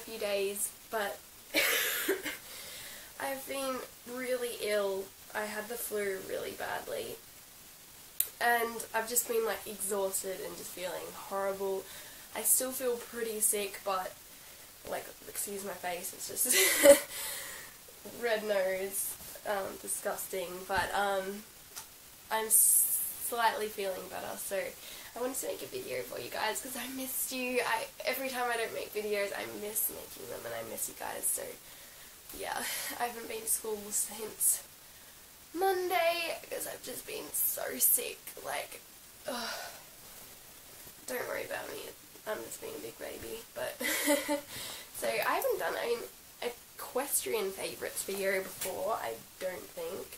few days, but I've been really ill. I had the flu really badly, and I've just been like exhausted and just feeling horrible. I still feel pretty sick, but like, excuse my face, it's just red nose, disgusting, but I'm slightly feeling better, so I wanted to make a video for you guys because I missed you. Every time I don't make videos, I miss making them, and I miss you guys, so yeah, I haven't been to school since Monday because I've just been so sick, like, ugh. Don't worry about me, I'm just being a big baby, but so I haven't done an equestrian favourites video before, I don't think,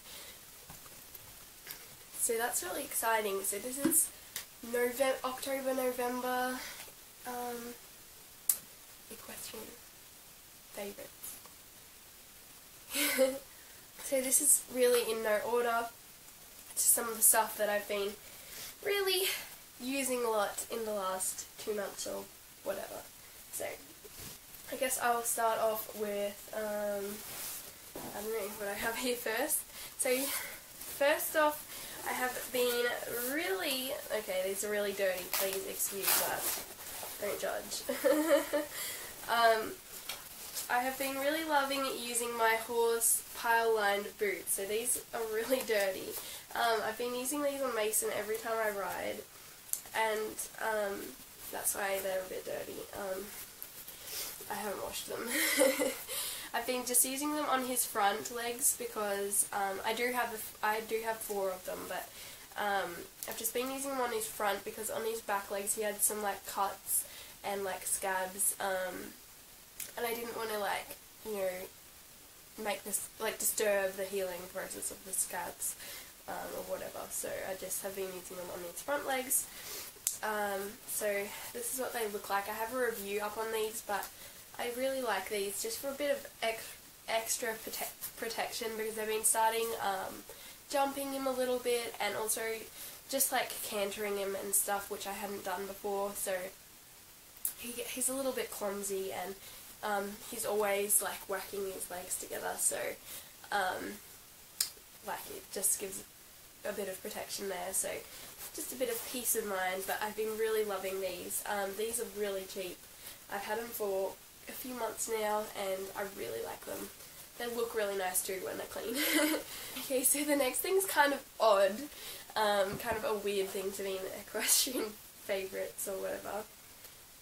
so that's really exciting. So this is October, November, equestrian favourites. So this is really in no order, just some of the stuff that I've been really using a lot in the last 2 months or whatever. So I guess I'll start off with, I don't know what I have here first. So first off, I have been really, okay, these are really dirty, please excuse that, don't judge. I have been really loving using my horse pile-lined boots, so these are really dirty. I've been using these on Mason every time I ride, and that's why they're a bit dirty. I haven't washed them. I've been just using them on his front legs because I do have 4 of them, but I've just been using them on his front because on his back legs he had some like cuts and like scabs, and I didn't want to, like, you know, make this, like, disturb the healing process of the scabs, or whatever, so I just have been using them on his front legs. So this is what they look like. I have a review up on these, but I really like these just for a bit of extra protection because I've been starting jumping him a little bit and also just like cantering him and stuff, which I hadn't done before, so he's a little bit clumsy, and he's always like whacking his legs together, so like it just gives a bit of protection there, so just a bit of peace of mind. But I've been really loving these. These are really cheap. I've had them for a few months now and I really like them. They look really nice too when they're clean. Okay, so the next thing's kind of odd, kind of a weird thing to be in equestrian favourites or whatever.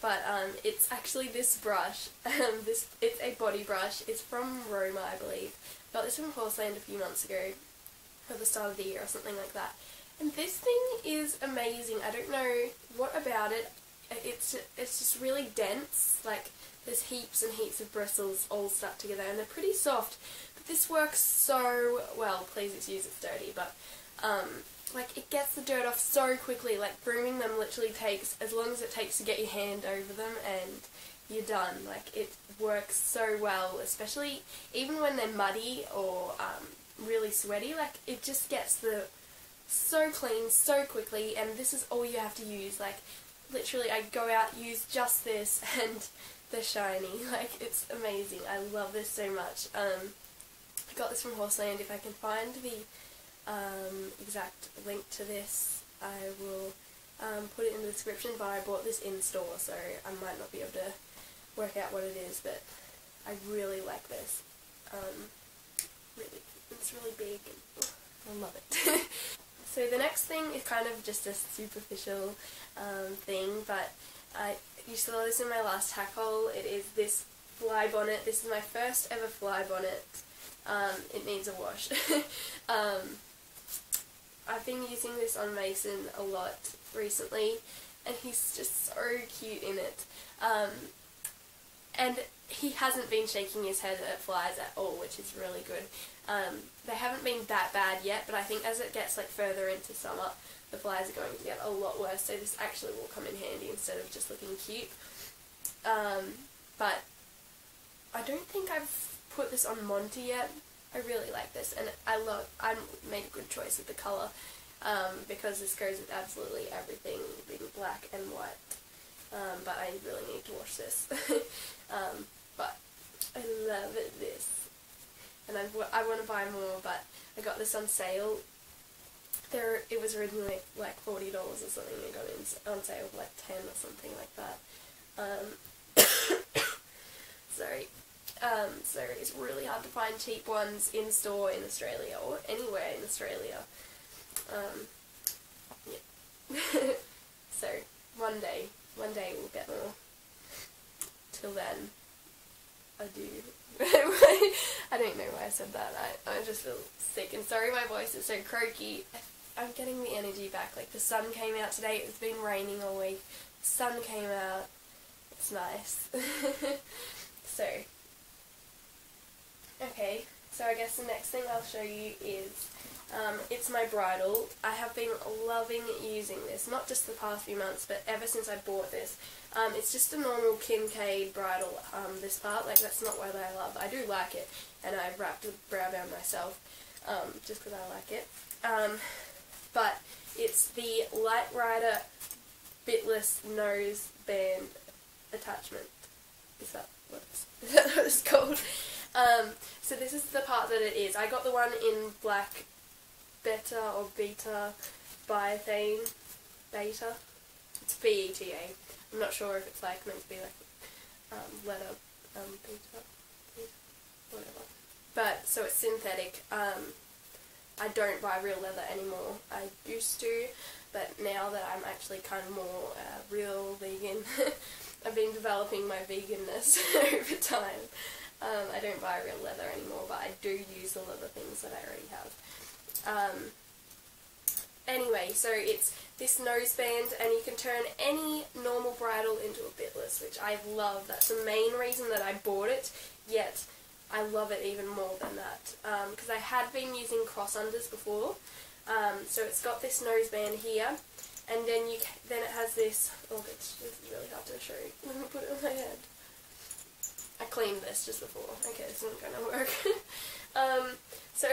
But it's actually this brush. It's a body brush. It's from Roma, I believe. Got this from Horseland a few months ago, at the start of the year or something like that. And this thing is amazing. I don't know what about it. It's just really dense. Like, there's heaps and heaps of bristles all stuck together, and they're pretty soft. But this works so well. Please excuse it's dirty, but like, it gets the dirt off so quickly. Like, grooming them literally takes as long as it takes to get your hand over them and you're done. Like, it works so well, especially even when they're muddy or really sweaty. Like, it just gets the so clean so quickly, and this is all you have to use. Like, literally I go out, use just this, and they're shiny. Like, it's amazing. I love this so much. I got this from Horseland. If I can find the exact link to this, I will put it in the description, but I bought this in store, so I might not be able to work out what it is, but I really like this. Really, it's really big, and I love it. So the next thing is kind of just a superficial thing, but you saw this in my last hack haul. It is this fly bonnet. This is my first ever fly bonnet. It needs a wash. I've been using this on Mason a lot recently, and he's just so cute in it. And he hasn't been shaking his head at flies at all, which is really good. They haven't been that bad yet, but I think as it gets like further into summer, the flies are going to get a lot worse, so this actually will come in handy instead of just looking cute. But I don't think I've put this on Monty yet. I really like this, and I made a good choice with the colour, because this goes with absolutely everything, being black and white. But I really need to wash this. but I love this, and I want to buy more, but I got this on sale. It was originally like $40 or something, it got it on sale for like 10 or something like that. Sorry. So it's really hard to find cheap ones in store in Australia, or anywhere in Australia. Yeah. So one day we'll get more. Till then, adieu. I don't know why I said that. I just feel sick, and sorry my voice is so croaky. I'm getting the energy back. Like, the sun came out today. It's been raining all week. The sun came out. It's nice. So, okay. So I guess the next thing I'll show you is, it's my bridal. I have been loving using this, not just the past few months, but ever since I bought this. It's just a normal Kincaid bridal, this part. Like, that's not what I love. I do like it, and I've wrapped the brow band myself, just because I like it. But it's the Light Rider Bitless nose band attachment. Is that what it's called? So this is the part that it is. I got the one in black beta or beta by thing. Beta? It's B-E-T-A. I'm not sure if it's like meant to be like letter beta, whatever. But so it's synthetic. I don't buy real leather anymore. I used to, but now that I'm actually kind of more real vegan, I've been developing my veganness over time. I don't buy real leather anymore, but I do use the leather things that I already have. Anyway, so it's this noseband, and you can turn any normal bridal into a bitless, which I love. That's the main reason that I bought it, yet I love it even more than that, because I had been using cross-unders before. So it's got this noseband here, and then it has this, this is really hard to show you. Let me put it on my head. I cleaned this just before. Okay, this isn't going to work. So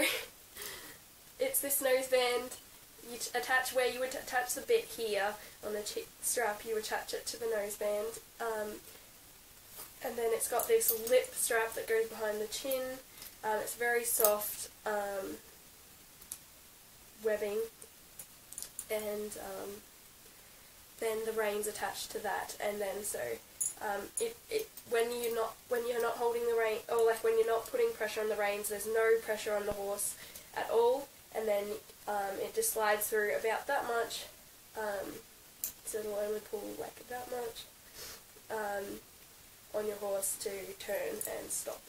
it's this noseband. You attach where you would attach the bit here on the strap, you attach it to the noseband. And then it's got this lip strap that goes behind the chin. It's very soft webbing, and then the reins attached to that. And then so when you're not holding the rein, or like when you're not putting pressure on the reins, there's no pressure on the horse at all. And then it just slides through about that much. So it'll only pull like that much. On your horse to turn and stop,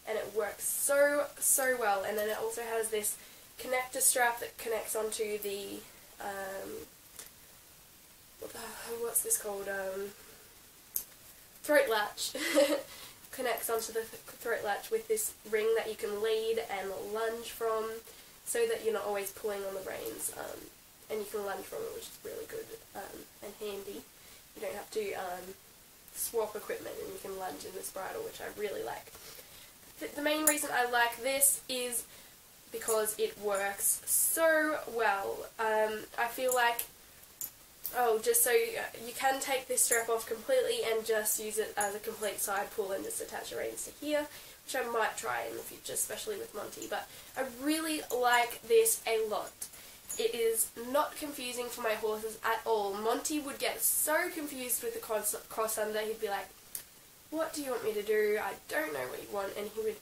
and it works so well. And then it also has this connector strap that connects onto the what's this called, throat latch. Connects onto the throat latch with this ring that you can lead and lunge from, so that you're not always pulling on the reins, and you can lunge from it, which is really good and handy. You don't have to swap equipment, and you can lunge in this bridle, which I really like. The main reason I like this is because it works so well. I feel like, just so you can take this strap off completely and just use it as a complete side pull and just attach your reins to here, which I might try in the future, especially with Monty, but I really like this a lot. It is not confusing for my horses at all. Monty would get so confused with the cross-under. He'd be like, what do you want me to do? I don't know what you want. And he would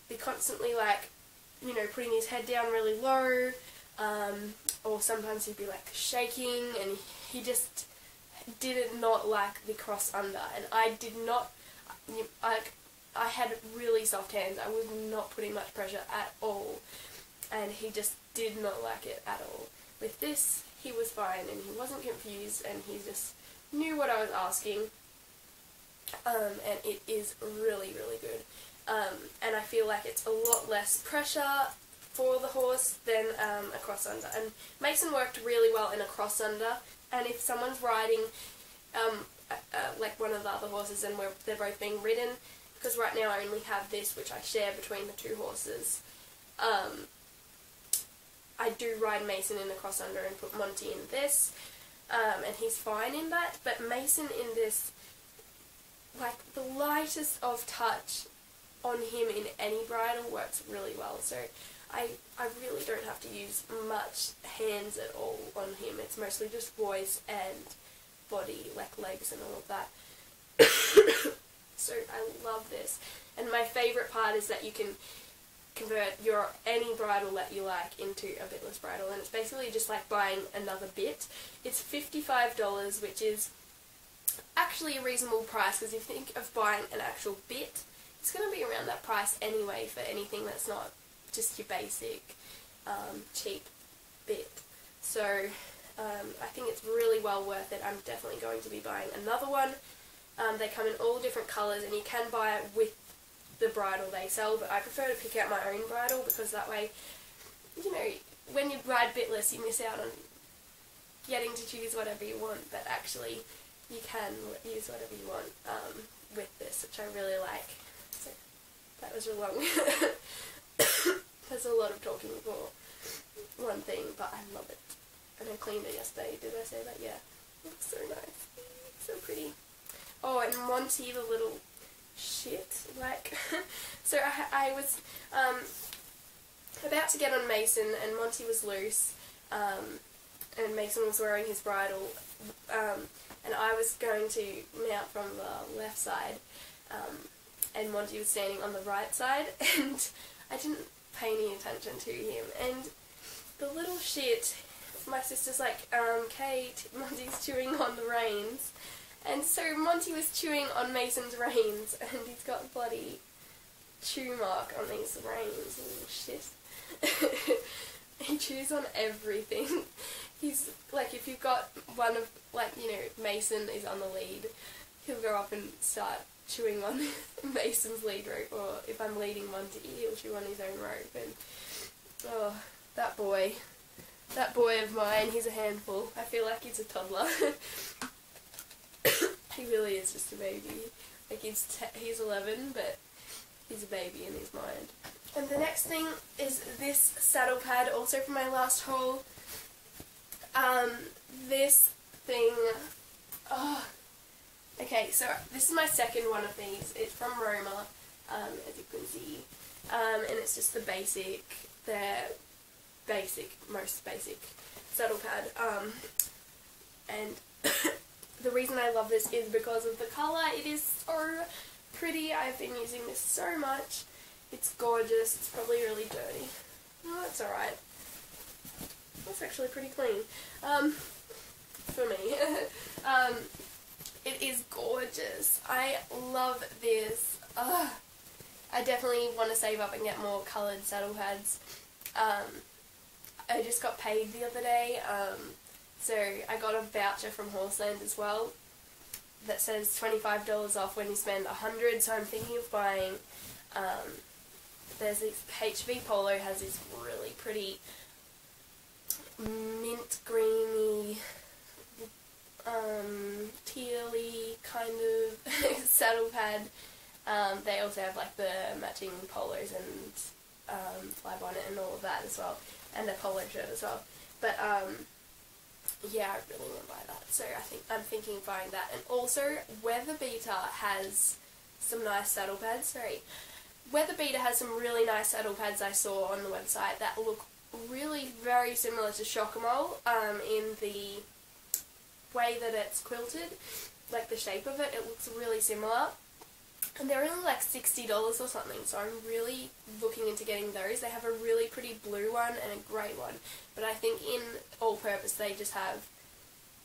be constantly like, putting his head down really low, or sometimes he'd be like shaking, and he just did not like the cross-under. And I did not, I had really soft hands. I was not putting much pressure at all, and he just did not like it at all. With this, he was fine, and he wasn't confused, and he just knew what I was asking, and it is really, really good. And I feel like it's a lot less pressure for the horse than a cross-under. And Mason worked really well in a cross-under, and if someone's riding like one of the other horses and they're both being ridden, because right now I only have this, which I share between the two horses, I do ride Mason in the cross-under and put Monty in this, and he's fine in that, but Mason in this, like the lightest of touch on him in any bridal works really well. So I really don't have to use much hands at all on him. It's mostly just voice and body, like legs and all of that. So I love this. And my favourite part is that you can convert any bridle that you like into a bitless bridle, and it's basically just like buying another bit. It's $55, which is actually a reasonable price, because if you think of buying an actual bit, it's going to be around that price anyway for anything that's not just your basic cheap bit. So I think it's really well worth it. I'm definitely going to be buying another one. They come in all different colours, and you can buy it with the bridle they sell, but I prefer to pick out my own bridle, because that way, you know, when you ride bitless you miss out on getting to choose whatever you want, but actually you can use whatever you want with this, which I really like. So that was real long. There's a lot of talking for one thing, but I love it. And I cleaned it yesterday. Did I say that? Yeah. It looks so nice. So pretty. Oh, and Monty, the little shit, like, so I was about to get on Mason, and Monty was loose, and Mason was wearing his bridle, and I was going to mount from the left side, and Monty was standing on the right side, and I didn't pay any attention to him, and the little shit, my sister's like, Kate, Monty's chewing on the reins. And so Monty was chewing on Mason's reins, and he's got a bloody chew mark on these reins, little shit. He chews on everything. He's, like, if you've got one of, like, you know, Mason is on the lead, he'll go up and start chewing on Mason's lead rope, or if I'm leading Monty, he'll chew on his own rope, and, oh, that boy of mine, he's a handful. I feel like he's a toddler. He really is just a baby. Like, he's 11, but he's a baby in his mind. And the next thing is this saddle pad, also from my last haul. This thing, oh, okay, so this is my second one of these. It's from Roma, as you can see, and it's just the most basic saddle pad, and the reason I love this is because of the colour. It is so pretty. I've been using this so much. It's gorgeous. It's probably really dirty. Oh, that's alright. That's actually pretty clean. For me. It is gorgeous. I love this. I definitely want to save up and get more coloured saddle pads. I just got paid the other day, so I got a voucher from Horseland as well that says $25 off when you spend $100, so I'm thinking of buying, there's this HV Polo has this really pretty mint greeny, tealy kind of saddle pad. They also have like the matching polos and fly bonnet and all of that as well, and a polo shirt as well. But yeah, I really want to buy that, so I'm thinking of buying that. And also, Weather Beater has some nice saddle pads. Weather Beater has some really nice saddle pads I saw on the website that look really very similar to Shockamole in the way that it's quilted, like the shape of it. It looks really similar. And they're only like $60 or something, so I'm really looking into getting those. They have a really pretty blue one and a grey one, but I think in all-purpose they just have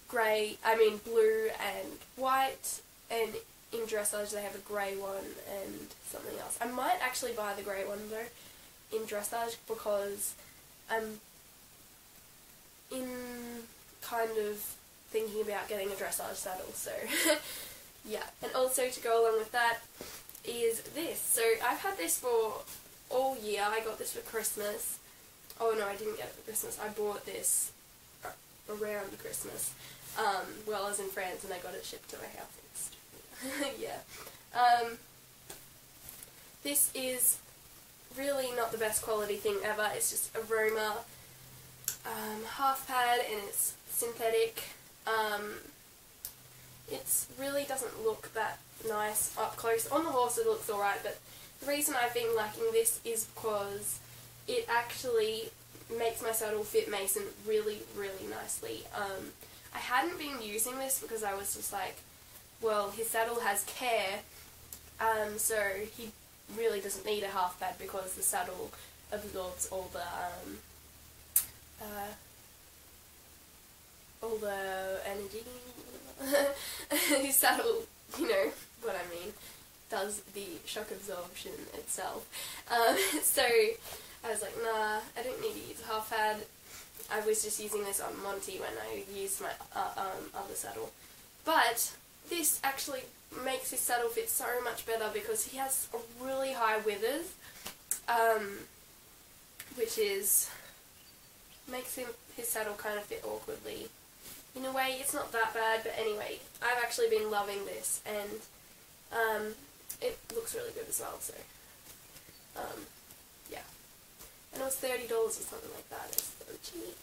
blue and white, and in dressage they have a grey one and something else. I might actually buy the grey one though in dressage, because I'm in kind of thinking about getting a dressage saddle, so yeah. And also to go along with that is this. So I've had this for all year. I got this for Christmas. Oh no, I didn't get it for Christmas. I bought this around Christmas. Well, I was in France and I got it shipped to my house. Yeah. This is really not the best quality thing ever. It's just a Roma half pad, and it's synthetic. It really doesn't look that nice up close. On the horse it looks alright, but the reason I've been liking this is because it actually makes my saddle fit Mason really, really nicely. I hadn't been using this because I was just like, well, his saddle has care, so he really doesn't need a half pad because the saddle absorbs all the energy. His saddle, you know what I mean, does the shock absorption itself. So I was like, nah, I don't need to use a half pad. I was just using this on Monty when I used my other saddle. But this actually makes his saddle fit so much better because he has a really high withers, which makes his saddle kind of fit awkwardly. In a way, it's not that bad, but anyway, I've actually been loving this, and it looks really good as well, so, yeah. And it was $30 or something like that. It's so cheap.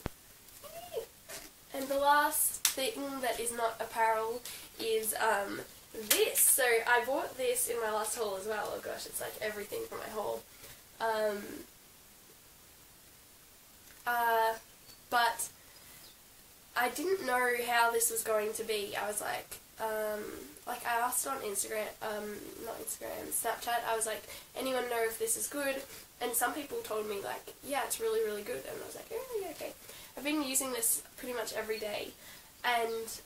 And the last thing that is not apparel is this. So I bought this in my last haul as well. Oh gosh, it's like everything from my haul. But I didn't know how this was going to be. I was like I asked on Instagram, not Instagram, Snapchat, I was like, anyone know if this is good? And some people told me like, yeah, it's really, really good. And I was like, oh, yeah, okay. I've been using this pretty much every day,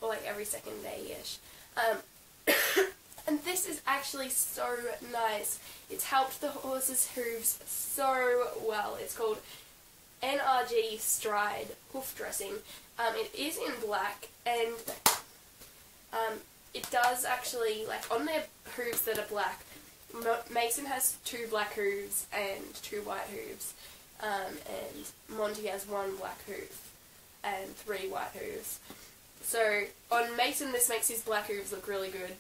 or like every second day-ish. And this is actually so nice. It's helped the horse's hooves so well. It's called NRG Stride Hoof Dressing. It is in black, and it does actually, like, on their hooves that are black, Mason has 2 black hooves and 2 white hooves, and Monty has 1 black hoof and 3 white hooves. So on Mason this makes his black hooves look really good.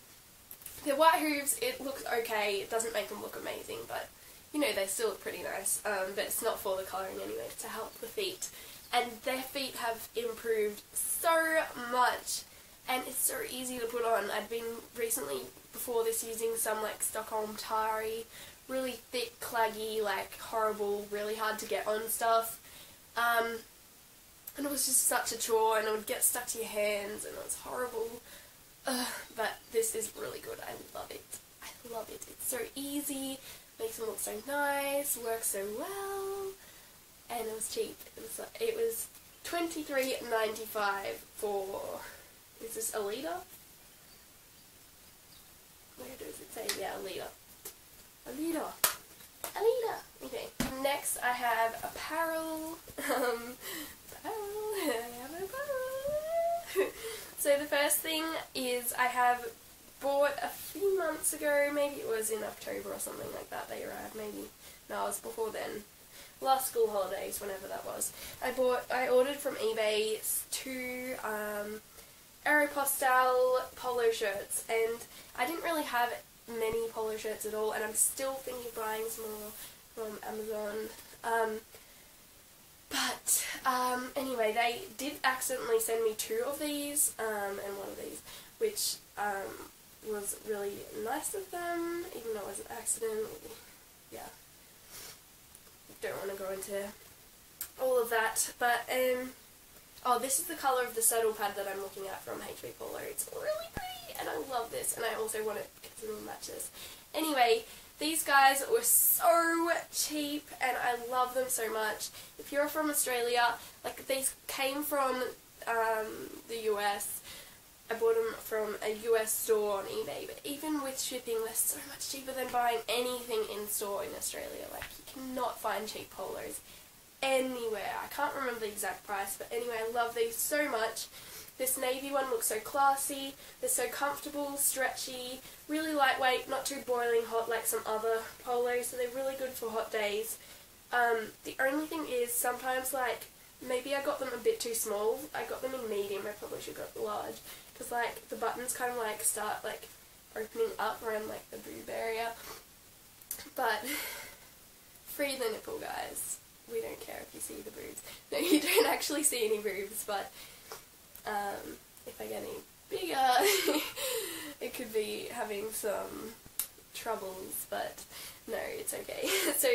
The white hooves, it looks okay, it doesn't make them look amazing, but you know, they still look pretty nice, but it's not for the colouring anyway, it's to help the feet. And their feet have improved so much, and it's so easy to put on. I'd been recently, before this, using some like Stockholm Tari, really thick, claggy, like horrible, really hard to get on stuff. And it was just such a chore, and it would get stuck to your hands, and it was horrible. But this is really good. I love it. I love it. It's so easy, makes them look so nice, works so well, and it was cheap. It was $23.95 for, is this a litre? Where does it say? Yeah, a litre. A litre. A litre. Okay. Next I have apparel. I have apparel. So the first thing is I have bought a few months ago, maybe it was in October or something like that they arrived, maybe, no, it was before then, last school holidays, whenever that was. I ordered from eBay 2 Aeropostale polo shirts, and I didn't really have many polo shirts at all, and I'm still thinking of buying some more from Amazon. But anyway, they did accidentally send me 2 of these, and 1 of these, which was really nice of them, even though it was an accident. Yeah, don't want to go into all of that, but oh, this is the colour of the saddle pad that I'm looking at from HB Polo. It's really pretty, and I love this, and I also want it because it will match this. Anyway, these guys were so cheap, and I love them so much. If you're from Australia, like, these came from the US. I bought them from a US store on eBay, but even with shipping, they're so much cheaper than buying anything in store in Australia. Like, you cannot find cheap polos anywhere. I can't remember the exact price, but anyway, I love these so much. This navy one looks so classy, they're so comfortable, stretchy, really lightweight, not too boiling hot like some other polos, so they're really good for hot days. The only thing is, sometimes, like, maybe I got them a bit too small. I got them in medium, I probably should have got large, because, like, the buttons kind of, like, start, like, opening up around, like, the boob area. But, free the nipple, guys. We don't care if you see the boobs. No, you don't actually see any boobs, but if I get any bigger, it could be having some troubles, but no, it's okay. So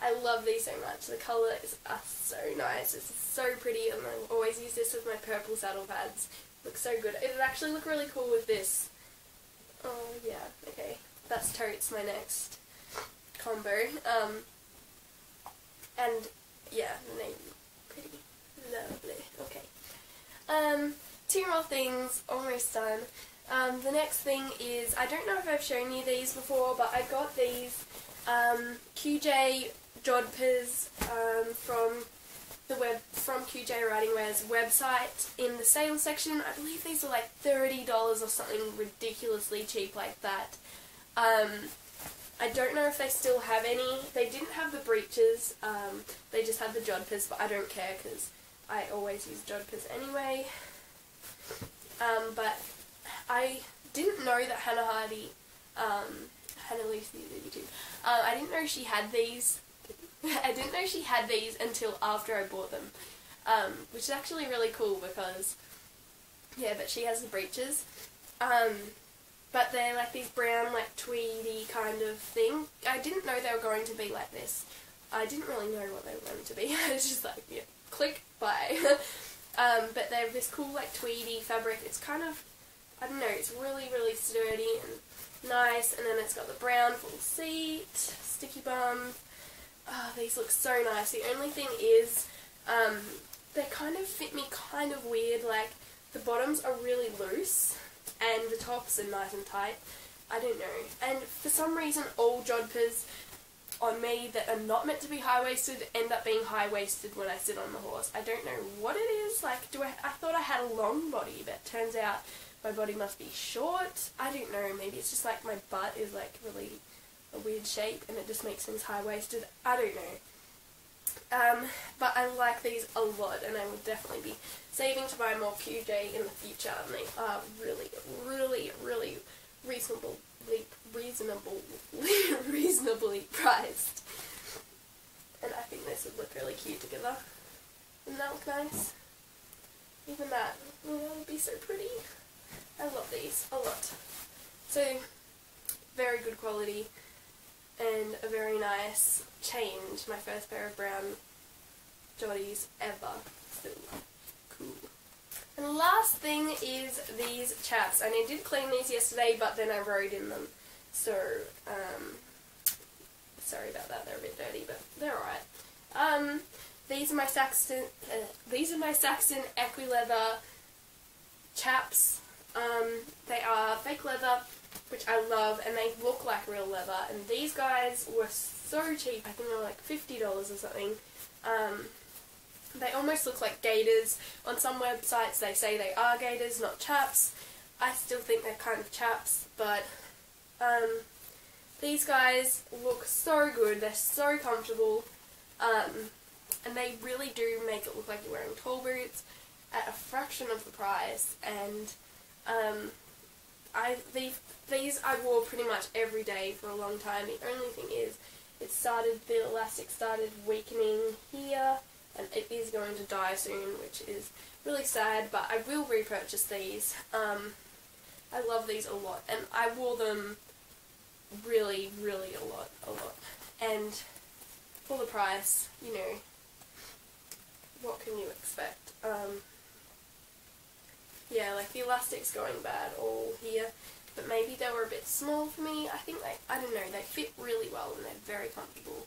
I love these so much. The colours are so nice. It's so pretty, and I always use this with my purple saddle pads. Looks so good. It would actually look really cool with this. Oh yeah, okay. That's totes my next combo. And yeah, the name pretty lovely. Okay. Two more things, almost done. The next thing is, I don't know if I've shown you these before, but I got these QJ Jodhpurs from QJ Riding Wear's website in the sales section. I believe these are like $30 or something ridiculously cheap like that. I don't know if they still have any. They didn't have the breeches, they just had the Jodhpurs, but I don't care because I always use Jodhpurs anyway. But I didn't know that Hannah Hardy, Hannah Lucy did YouTube, I didn't know she had these. I didn't know she had these until after I bought them, which is actually really cool because, yeah, but she has the breeches. But they're like these brown, like tweedy kind of thing. I didn't know they were going to be like this. I didn't really know what they were going to be. I was just like, yeah, click, buy. But they're this cool, like, tweedy fabric. It's kind of, I don't know, it's really, really sturdy and nice. And then it's got the brown full seat, sticky bum. Oh, these look so nice. The only thing is, they kind of fit me kind of weird. Like, the bottoms are really loose and the tops are nice and tight. I don't know. And for some reason, all Jodhpurs on me that are not meant to be high-waisted end up being high-waisted when I sit on the horse. I don't know what it is. Like, I thought I had a long body, but turns out my body must be short. I don't know. Maybe it's just like my butt is like really a weird shape and it just makes things high-waisted. I don't know. But I like these a lot, and I will definitely be saving to buy more QJ in the future, and they are really, really, really reasonably priced. And I think this would look really cute together. Wouldn't that look nice? Even that, that would be so pretty. I love these a lot. So, very good quality and a very nice change. My first pair of brown Joddies ever. So cool. And the last thing is these chaps. And I did clean these yesterday, but then I rode in them. So, sorry about that. They're a bit dirty, but they're alright. These are my Saxton Equileather chaps. They are fake leather, which I love, and they look like real leather. And these guys were so cheap. I think they were like $50 or something. They almost look like gaiters. On some websites they say they are gaiters, not chaps. I still think they're kind of chaps, but these guys look so good. They're so comfortable, and they really do make it look like you're wearing tall boots at a fraction of the price. And these I wore pretty much every day for a long time. The only thing is, the elastic started weakening here, and it is going to die soon, which is really sad, but I will repurchase these. I love these a lot, and I wore them really, really a lot. And for the price, you know, what can you expect? Yeah, like the elastic's going bad all here, but maybe they were a bit small for me. I think I don't know, they fit really well and they're very comfortable.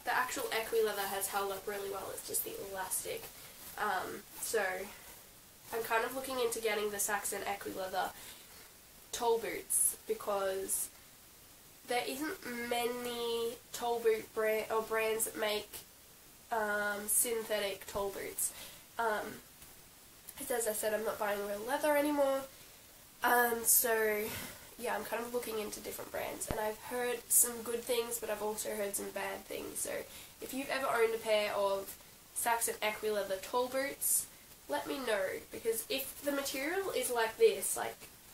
The actual Equileather has held up really well, it's just the elastic. So I'm kind of looking into getting the Saxon Equileather tall boots, because there isn't many tall boot brands that make synthetic tall boots. As I said, I'm not buying real leather anymore. So yeah, I'm kind of looking into different brands, and I've heard some good things, but I've also heard some bad things. So if you've ever owned a pair of Saxon Equileather tall boots, let me know, because if the material is like this,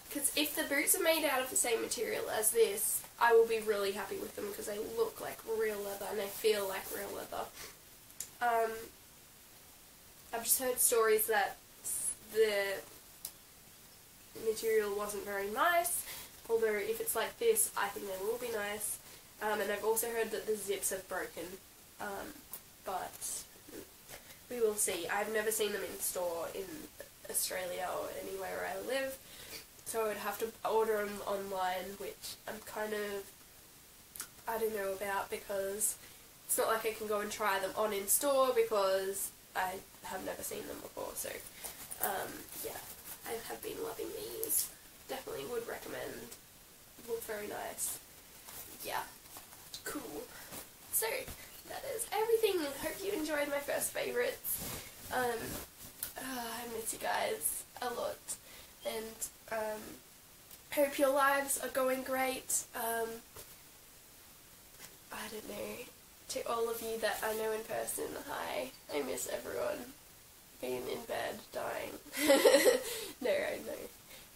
because if the boots are made out of the same material as this, I will be really happy with them, because they look like real leather and they feel like real leather. I've just heard stories that the material wasn't very nice, although if it's like this, I think they will be nice. And I've also heard that the zips have broken, but we will see. I've never seen them in store in Australia or anywhere where I live, so I would have to order them online, which I'm kind of, I don't know about, because it's not like I can go and try them on in store because I have never seen them before. So yeah, I have been loving these. Definitely would recommend. Look very nice. Yeah, cool. So that is everything. Hope you enjoyed my first favourites. I miss you guys a lot, and hope your lives are going great. I don't know, to all of you that I know in person, hi, I miss everyone. Being in bed, dying. No,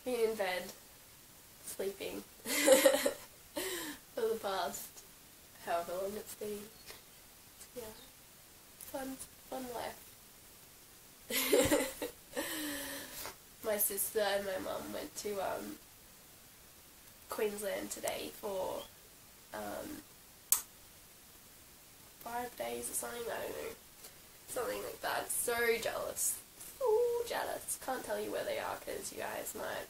being in bed, sleeping, for the past however long it's been. Yeah, fun life. My sister and my mum went to Queensland today for 5 days or something, I don't know, something like that. So jealous, so jealous. Can't tell you where they are because you guys might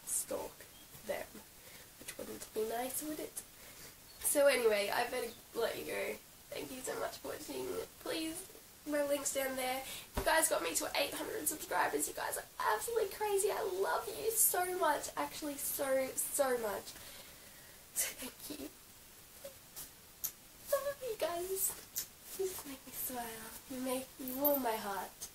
stalk them, which wouldn't be nice, would it? So anyway, I better let you go. Thank you so much for watching. Please, my link's down there. You guys got me to 800 subscribers. You guys are absolutely crazy. I love you so much. Actually, so much. So thank you. Love you guys. You just make me smile. You warm my heart.